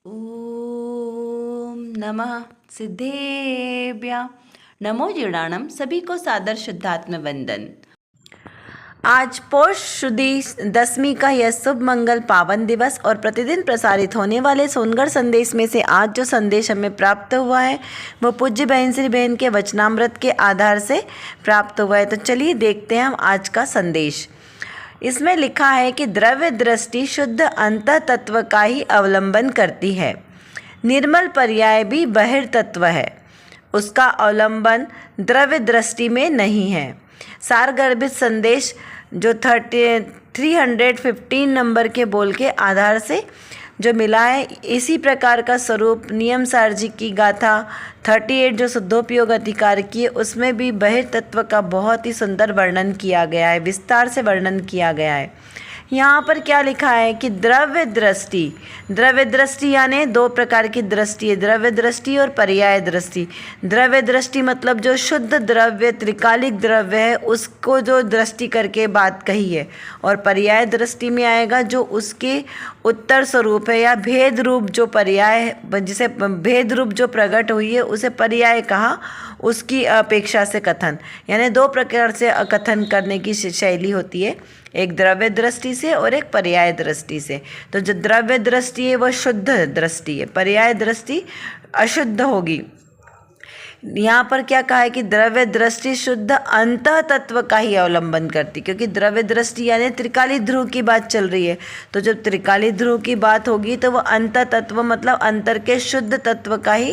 ओम नमः सिद्धेभ्य नमो जीर्णाणम। सभी को सादर शुद्धात्म वंदन। आज पौष शुदी दशमी का यह शुभ मंगल पावन दिवस और प्रतिदिन प्रसारित होने वाले सोनगढ़ संदेश में से आज जो संदेश हमें प्राप्त हुआ है वो पूज्य बहन श्री बहन के वचनामृत के आधार से प्राप्त हुआ है। तो चलिए देखते हैं हम आज का संदेश। इसमें लिखा है कि द्रव्य दृष्टि शुद्ध अंतः तत्व का ही अवलंबन करती है। निर्मल पर्याय भी बहिर्तत्व है, उसका अवलंबन द्रव्य दृष्टि में नहीं है। सारगर्भित संदेश जो 315 नंबर के बोल के आधार से जो मिला है, इसी प्रकार का स्वरूप नियम सारजी की गाथा 38 जो शुद्धोपयोग अधिकार की है, उसमें भी बहिर्तत्व का बहुत ही सुंदर वर्णन किया गया है, विस्तार से वर्णन किया गया है। यहाँ पर क्या लिखा है कि द्रव्य दृष्टि यानी दो प्रकार की दृष्टि है, द्रव्य दृष्टि और पर्याय दृष्टि। द्रव्य दृष्टि मतलब जो शुद्ध द्रव्य त्रिकालिक द्रव्य है उसको जो दृष्टि करके बात कही है, और पर्याय दृष्टि में आएगा जो उसके उत्तर स्वरूप है या भेद रूप जो पर्याय, जिसे भेद रूप जो प्रकट हुई है उसे पर्याय कहा, उसकी अपेक्षा से कथन, यानी दो प्रकार से कथन करने की शैली होती है, एक द्रव्य दृष्टि से और एक पर्याय दृष्टि से। तो जो द्रव्य दृष्टि है वह शुद्ध दृष्टि है, पर्याय दृष्टि अशुद्ध होगी। यहाँ पर क्या कहा है कि द्रव्य दृष्टि शुद्ध अंतः तत्व का ही अवलंबन करती, क्योंकि द्रव्य दृष्टि यानी त्रिकाली ध्रुव की बात चल रही है। तो जब त्रिकाली ध्रुव की बात होगी तो वह अंतः तत्व मतलब अंतर के शुद्ध तत्व का ही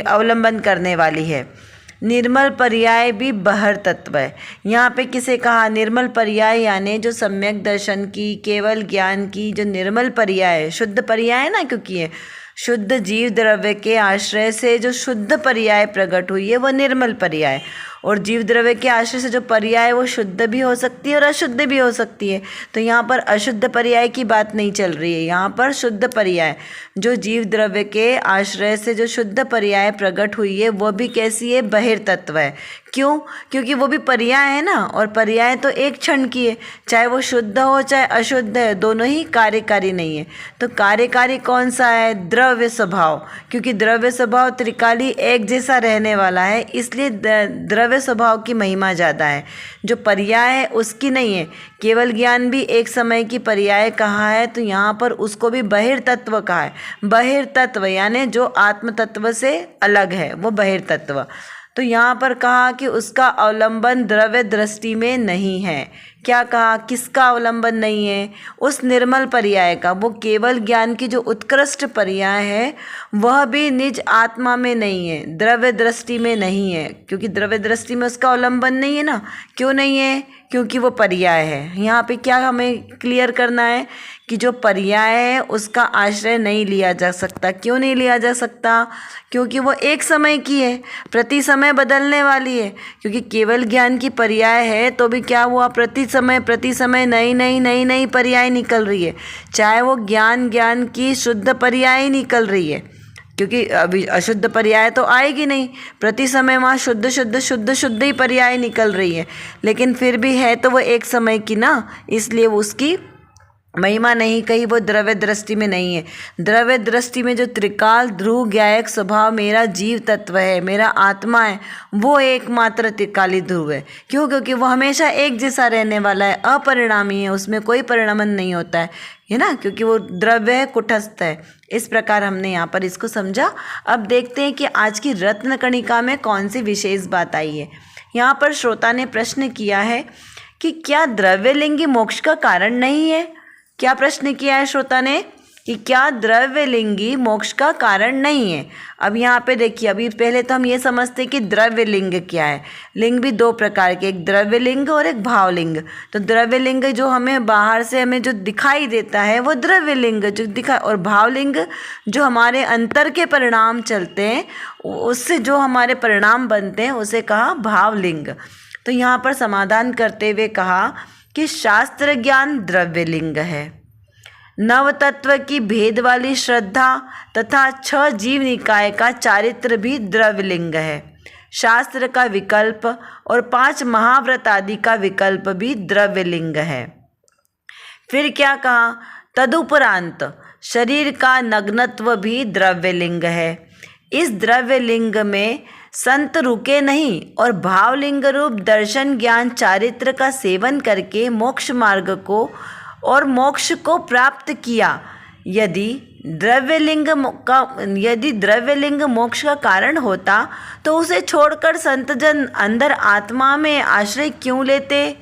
अवलंबन करने वाली है। निर्मल पर्याय भी बहर तत्व है। यहाँ पे किसे कहा? निर्मल पर्याय यानी जो सम्यक दर्शन की, केवल ज्ञान की जो निर्मल पर्याय है, शुद्ध पर्याय है ना, क्योंकि ये शुद्ध जीव द्रव्य के आश्रय से जो शुद्ध पर्याय प्रकट हुई है वह निर्मल पर्याय, और जीव द्रव्य के आश्रय से जो पर्याय वो शुद्ध भी हो सकती है और अशुद्ध भी हो सकती है। तो यहाँ पर अशुद्ध पर्याय की बात नहीं चल रही है, यहाँ पर शुद्ध पर्याय जो जीव द्रव्य के आश्रय से जो शुद्ध पर्याय प्रकट हुई है वो भी कैसी है? बहिर्तत्व है। क्यों? क्योंकि वो भी पर्याय है ना, और पर्याय तो एक क्षण की है, चाहे वो शुद्ध हो चाहे अशुद्ध है, दोनों ही कार्यकारी नहीं है। तो कार्यकारी कौन सा है? द्रव्य स्वभाव, क्योंकि द्रव्य स्वभाव त्रिकाली एक जैसा रहने वाला है, इसलिए द्रव्य स्वभाव की महिमा ज़्यादा है। जो पर्याय है उसकी नहीं है। केवल ज्ञान भी एक समय की पर्याय कहा है, तो यहाँ पर उसको भी बहिर्तत्व कहा है। बहिर्तत्व यानी जो आत्म तत्व से अलग है वो बहिर्तत्व। तो यहाँ पर कहा कि उसका अवलंबन द्रव्य दृष्टि में नहीं है। क्या कहा? किसका अवलंबन नहीं है? उस निर्मल पर्याय का। वो केवल ज्ञान की जो उत्कृष्ट पर्याय है वह भी निज आत्मा में नहीं है, द्रव्य दृष्टि में नहीं है, क्योंकि द्रव्य दृष्टि में उसका अवलंबन नहीं है ना। क्यों नहीं है? क्योंकि वो पर्याय है। यहाँ पे क्या हमें क्लियर करना है कि जो पर्याय है उसका आश्रय नहीं लिया जा सकता। क्यों नहीं लिया जा सकता? क्योंकि वो एक समय की है, प्रति समय बदलने वाली है। क्योंकि केवल ज्ञान की पर्याय है तो भी क्या हुआ? प्रति समय नई पर्याय निकल रही है, चाहे वो ज्ञान की शुद्ध पर्याय निकल रही है, क्योंकि अभी अशुद्ध पर्याय तो आएगी नहीं। प्रति समय वहाँ शुद्ध ही पर्याय निकल रही है, लेकिन फिर भी है तो वो एक समय की ना, इसलिए वो उसकी महिमा नहीं कही, वो द्रव्य दृष्टि में नहीं है। द्रव्य दृष्टि में जो त्रिकाल ध्रुव ज्ञायक स्वभाव मेरा जीव तत्व है, मेरा आत्मा है, वो एकमात्र त्रिकाली ध्रुव है। क्यों? क्योंकि वो हमेशा एक जैसा रहने वाला है, अपरिणामी है, उसमें कोई परिणामन नहीं होता है ना, क्योंकि वो द्रव्य है, कुटस्थ है। इस प्रकार हमने यहाँ पर इसको समझा। अब देखते हैं कि आज की रत्न कणिका में कौन सी विशेष बात आई है। यहाँ पर श्रोता ने प्रश्न किया है कि क्या द्रव्यलिंगी मोक्ष का कारण नहीं है? क्या प्रश्न किया है श्रोता ने कि क्या द्रव्यलिंगी मोक्ष का कारण नहीं है? अब यहाँ पे देखिए, अभी पहले तो हम ये समझते हैं कि द्रव्यलिंग क्या है। लिंग भी दो प्रकार के, एक द्रव्यलिंग और एक भावलिंग। तो द्रव्यलिंग जो हमें बाहर से हमें जो दिखाई देता है वो द्रव्यलिंग जो दिखा, और भावलिंग जो हमारे अंतर के परिणाम चलते हैं, उससे जो हमारे परिणाम बनते हैं उसे कहा भावलिंग। तो यहाँ पर समाधान करते हुए कहा कि शास्त्र ज्ञान द्रव्यलिंग है, नव तत्व की भेद वाली श्रद्धा तथा 6 जीव निकाय का चारित्र भी द्रव्यलिंग है। शास्त्र का विकल्प और 5 महाव्रत आदि का विकल्प भी द्रव्यलिंग है। फिर क्या कहा? तदुपरांत शरीर का नग्नत्व भी द्रव्यलिंग है। इस द्रव्यलिंग में संत रुके नहीं और भावलिंग रूप दर्शन ज्ञान चारित्र का सेवन करके मोक्ष मार्ग को और मोक्ष को प्राप्त किया। यदि द्रव्यलिंग मोक्ष का कारण होता तो उसे छोड़कर संतजन अंदर आत्मा में आश्रय क्यों लेते।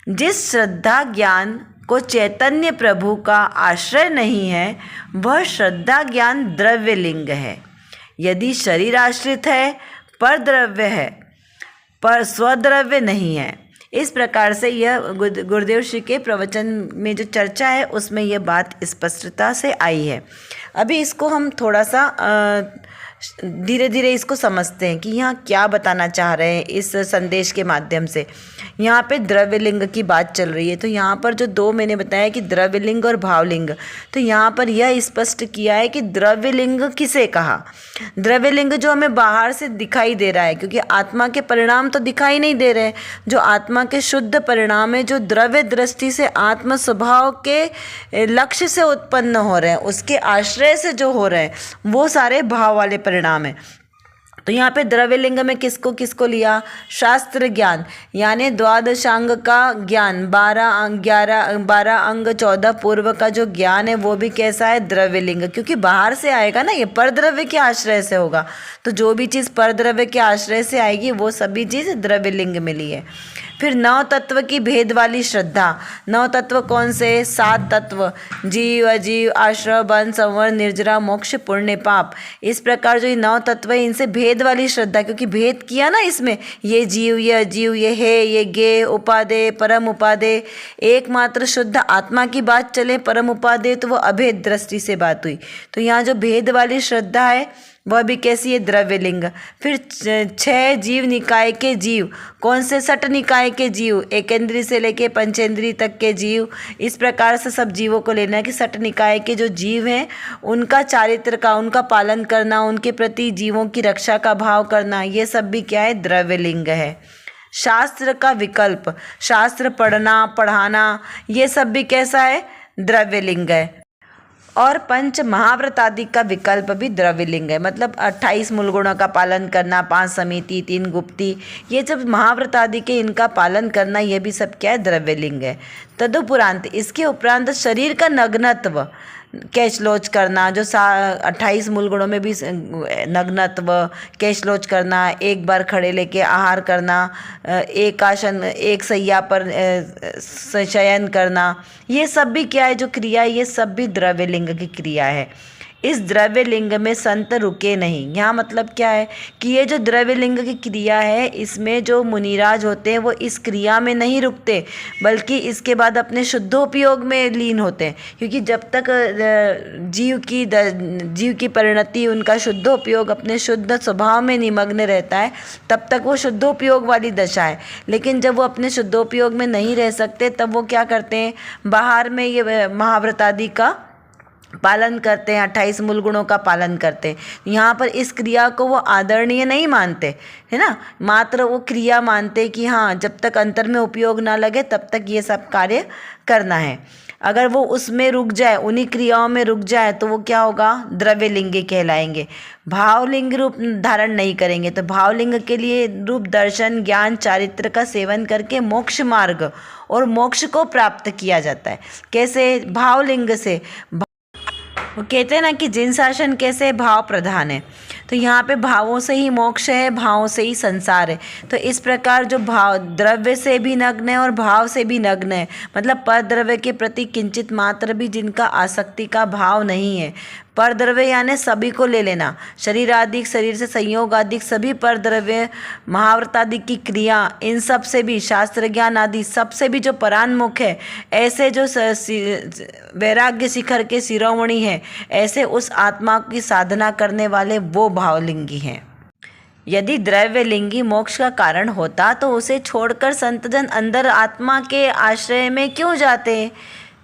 जिस श्रद्धा ज्ञान को चैतन्य प्रभु का आश्रय नहीं है वह श्रद्धा ज्ञान द्रव्यलिंग है। यदि शरीर आश्रित है पर द्रव्य है, पर स्वद्रव्य नहीं है। इस प्रकार से यह गुरुदेव श्री के प्रवचन में जो चर्चा है उसमें यह बात स्पष्टता से आई है। अभी इसको हम थोड़ा सा धीरे धीरे इसको समझते हैं कि यहाँ क्या बताना चाह रहे हैं इस संदेश के माध्यम से। यहाँ पे द्रव्यलिंग की बात चल रही है, तो यहाँ पर जो दो मैंने बताया कि द्रव्यलिंग और भावलिंग, तो यहाँ पर यह स्पष्ट किया है कि द्रव्यलिंग किसे कहा। द्रव्यलिंग जो हमें बाहर से दिखाई दे रहा है, क्योंकि आत्मा के परिणाम तो दिखाई नहीं दे रहे। जो आत्मा के शुद्ध परिणाम है, जो द्रव्य दृष्टि से आत्म स्वभाव के लक्ष्य से उत्पन्न हो रहे हैं, उसके आश्रय से जो हो रहे हैं, वो सारे भाव वाले परिणाम है। तो यहाँ पे द्रव्यलिंग में किसको किसको लिया, शास्त्र ज्ञान यानी द्वादशांग का ज्ञान, 12 अंग 14 पूर्व का जो ज्ञान है वो भी कैसा है, द्रव्यलिंग। क्योंकि बाहर से आएगा ना, ये परद्रव्य के आश्रय से होगा, तो जो भी चीज़ परद्रव्य के आश्रय से आएगी वो सभी चीज़ द्रव्यलिंग में ली है। फिर 9 तत्व की भेद वाली श्रद्धा। 9 तत्व कौन से, 7 तत्व, जीव अजीव आश्रव वन संवर निर्जरा मोक्ष पुण्य पाप। इस प्रकार जो ये 9 तत्व है इनसे भेद वाली श्रद्धा, क्योंकि भेद किया ना इसमें, ये जीव ये अजीव ये है ये गे उपादेय परम उपादेय। एकमात्र शुद्ध आत्मा की बात चले परम उपादेय तो वो अभेद दृष्टि से बात हुई। तो यहाँ जो भेद वाली श्रद्धा है वह भी कैसी है, द्रव्यलिंग। फिर 6 जीव निकाय के जीव, कौन से, सट निकाय के जीव, एकेंद्रीय से लेके पंचेंद्रीय तक के जीव। इस प्रकार से सब जीवों को लेना है कि सट निकाय के जो जीव हैं उनका चारित्र का, उनका पालन करना, उनके प्रति जीवों की रक्षा का भाव करना, ये सब भी क्या है, द्रव्यलिंग है। शास्त्र का विकल्प, शास्त्र पढ़ना पढ़ाना, ये सब भी कैसा है, द्रव्यलिंग है। और पंच महाव्रत आदि का विकल्प भी द्रव्यलिंग है। मतलब 28 मूल गुणों का पालन करना, 5 समिति 3 गुप्ती, ये जब महाव्रत आदि के इनका पालन करना, ये भी सब क्या है, द्रव्यलिंग है। तदुपरांत इसके उपरांत शरीर का नग्नत्व, कैचलोच करना, जो 28 मूल गुणों में भी नग्नत्व, कैचलोच करना, एक बार खड़े लेके आहार करना, एक आसन एक सैया पर शयन करना, ये सब भी क्या है, जो क्रिया है, ये सब भी द्रव्यलिंग की क्रिया है। इस द्रव्यलिंग में संत रुके नहीं। यहाँ मतलब क्या है कि ये जो द्रव्यलिंग की क्रिया है, इसमें जो मुनिराज होते हैं वो इस क्रिया में नहीं रुकते, बल्कि इसके बाद अपने शुद्धोपयोग में लीन होते हैं। क्योंकि जब तक जीव की परिणति, उनका शुद्धोपयोग अपने शुद्ध स्वभाव में निमग्न रहता है, तब तक वो शुद्धोपयोग वाली दशा है। लेकिन जब वो अपने शुद्धोपयोग में नहीं रह सकते, तब वो क्या करते हैं, बाहर में ये महाव्रत आदि का पालन करते हैं, 28 मूल गुणों का पालन करते हैं। यहाँ पर इस क्रिया को वो आदरणीय नहीं मानते, है ना, मात्र वो क्रिया मानते कि हाँ, जब तक अंतर में उपयोग ना लगे तब तक ये सब कार्य करना है। अगर वो उसमें रुक जाए, उन्हीं क्रियाओं में रुक जाए, तो वो क्या होगा, द्रव्यलिंगी कहलाएंगे। भावलिंग रूप धारण नहीं करेंगे, तो भावलिंग के लिए रूप दर्शन ज्ञान चारित्र का सेवन करके मोक्ष मार्ग और मोक्ष को प्राप्त किया जाता है। कैसे, भावलिंग से। वो कहते हैं ना कि जिन शासन कैसे, भाव प्रधान है। तो यहाँ पे भावों से ही मोक्ष है, भावों से ही संसार है। तो इस प्रकार जो भाव द्रव्य से भी नग्न है और भाव से भी नग्न है, मतलब पर द्रव्य के प्रति किंचित मात्र भी जिनका आसक्ति का भाव नहीं है। पर द्रव्य यानी सभी को ले लेना, शरीर आदि, शरीर से संयोग आदि सभी पर द्रव्य, महाव्रत आदि की क्रिया, इन सब से भी, शास्त्र ज्ञान आदि सबसे भी जो परान्मुख है, ऐसे जो वैराग्य शिखर के शिरोमणि है, ऐसे उस आत्मा की साधना करने वाले वो भावलिंगी हैं। यदि द्रव्यलिंगी मोक्ष का कारण होता तो उसे छोड़कर संतजन अंदर आत्मा के आश्रय में क्यों जाते।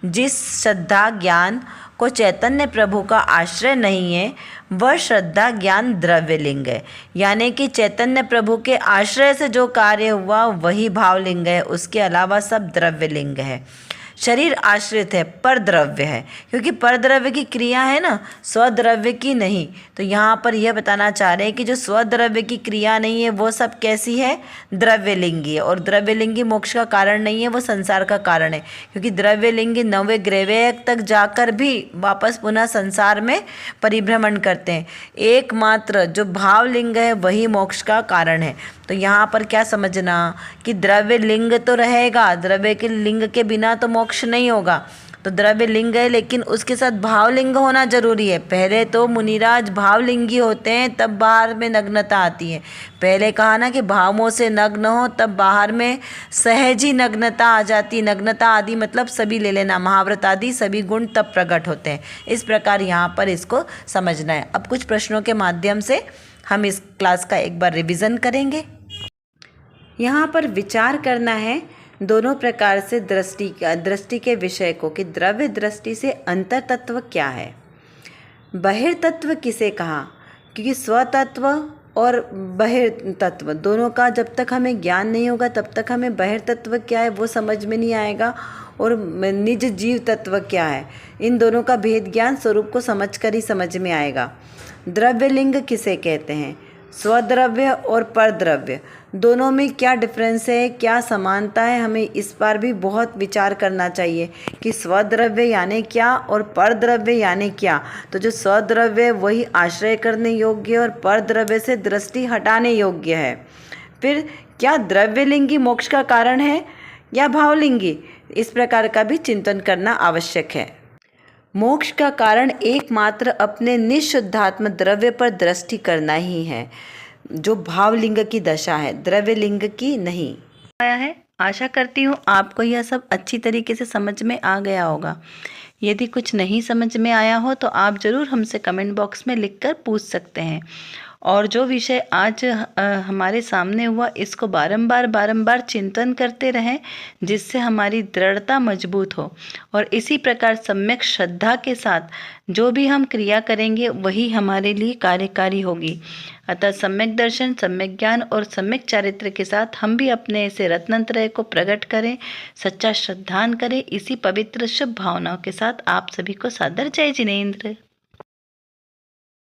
जिस श्रद्धा ज्ञान को चैतन्य प्रभु का आश्रय नहीं है, वह श्रद्धा ज्ञान द्रव्यलिंग है। यानी कि चैतन्य प्रभु के आश्रय से जो कार्य हुआ वही भावलिंग है, उसके अलावा सब द्रव्यलिंग है। शरीर आश्रित है, परद्रव्य है, क्योंकि परद्रव्य की क्रिया है ना, स्वद्रव्य की नहीं। तो यहाँ पर यह बताना चाह रहे हैं कि जो स्वद्रव्य की क्रिया नहीं है वो सब कैसी है, द्रव्यलिंगी है। और द्रव्यलिंगी मोक्ष का कारण नहीं है, वो संसार का कारण है, क्योंकि द्रव्यलिंगी नवे ग्रैवेयक तक जाकर भी वापस पुनः संसार में परिभ्रमण करते हैं। एकमात्र जो भावलिंग है वही मोक्ष का कारण है। तो यहाँ पर क्या समझना कि द्रव्य लिंग तो रहेगा, द्रव्य के लिंग के बिना तो मोक्ष नहीं होगा। तो द्रव्य लिंग है लेकिन उसके साथ भावलिंग होना जरूरी है। पहले तो मुनिराज भावलिंगी होते हैं, तब बाहर में नग्नता आती है। पहले कहा ना कि भावों से नग्न हो तब बाहर में सहज ही नग्नता आ जाती। नग्नता आदि मतलब सभी ले लेना, महाव्रत आदि सभी गुण तब प्रकट होते हैं। इस प्रकार यहाँ पर इसको समझना है। अब कुछ प्रश्नों के माध्यम से हम इस क्लास का एक बार रिवीजन करेंगे। यहाँ पर विचार करना है दोनों प्रकार से दृष्टि के विषय को, कि द्रव्य दृष्टि से अंतर तत्व क्या है, बहिर्तत्व किसे कहा, क्योंकि स्वतत्व और बहिर्तत्व दोनों का जब तक हमें ज्ञान नहीं होगा तब तक हमें बहिर्तत्व क्या है वो समझ में नहीं आएगा, और निज जीव तत्व क्या है, इन दोनों का भेद ज्ञान स्वरूप को समझकर ही समझ में आएगा। द्रव्यलिंग किसे कहते हैं, स्वद्रव्य और परद्रव्य दोनों में क्या डिफरेंस है, क्या समानता है, हमें इस पर भी बहुत विचार करना चाहिए कि स्वद्रव्य यानी क्या और परद्रव्य यानी क्या। तो जो स्वद्रव्य वही आश्रय करने योग्य और परद्रव्य से दृष्टि हटाने योग्य है। फिर क्या द्रव्यलिंगी मोक्ष का कारण है या भावलिंगी, इस प्रकार का भी चिंतन करना आवश्यक है। मोक्ष का कारण एकमात्र अपने निःशुद्धात्म द्रव्य पर दृष्टि करना ही है, जो भावलिंग की दशा है, द्रव्यलिंग की नहीं। आया है, आशा करती हूँ आपको यह सब अच्छी तरीके से समझ में आ गया होगा। यदि कुछ नहीं समझ में आया हो तो आप ज़रूर हमसे कमेंट बॉक्स में लिखकर पूछ सकते हैं। और जो विषय आज हमारे सामने हुआ इसको बारंबार चिंतन करते रहें, जिससे हमारी दृढ़ता मजबूत हो। और इसी प्रकार सम्यक श्रद्धा के साथ जो भी हम क्रिया करेंगे वही हमारे लिए कार्यकारी होगी। अतः सम्यक दर्शन, सम्यक ज्ञान और सम्यक चारित्र के साथ हम भी अपने ऐसे रत्नत्रय को प्रकट करें, सच्चा श्रद्धान करें। इसी पवित्र शुभ भावनाओं के साथ आप सभी को सादर जय जिनेंद्र।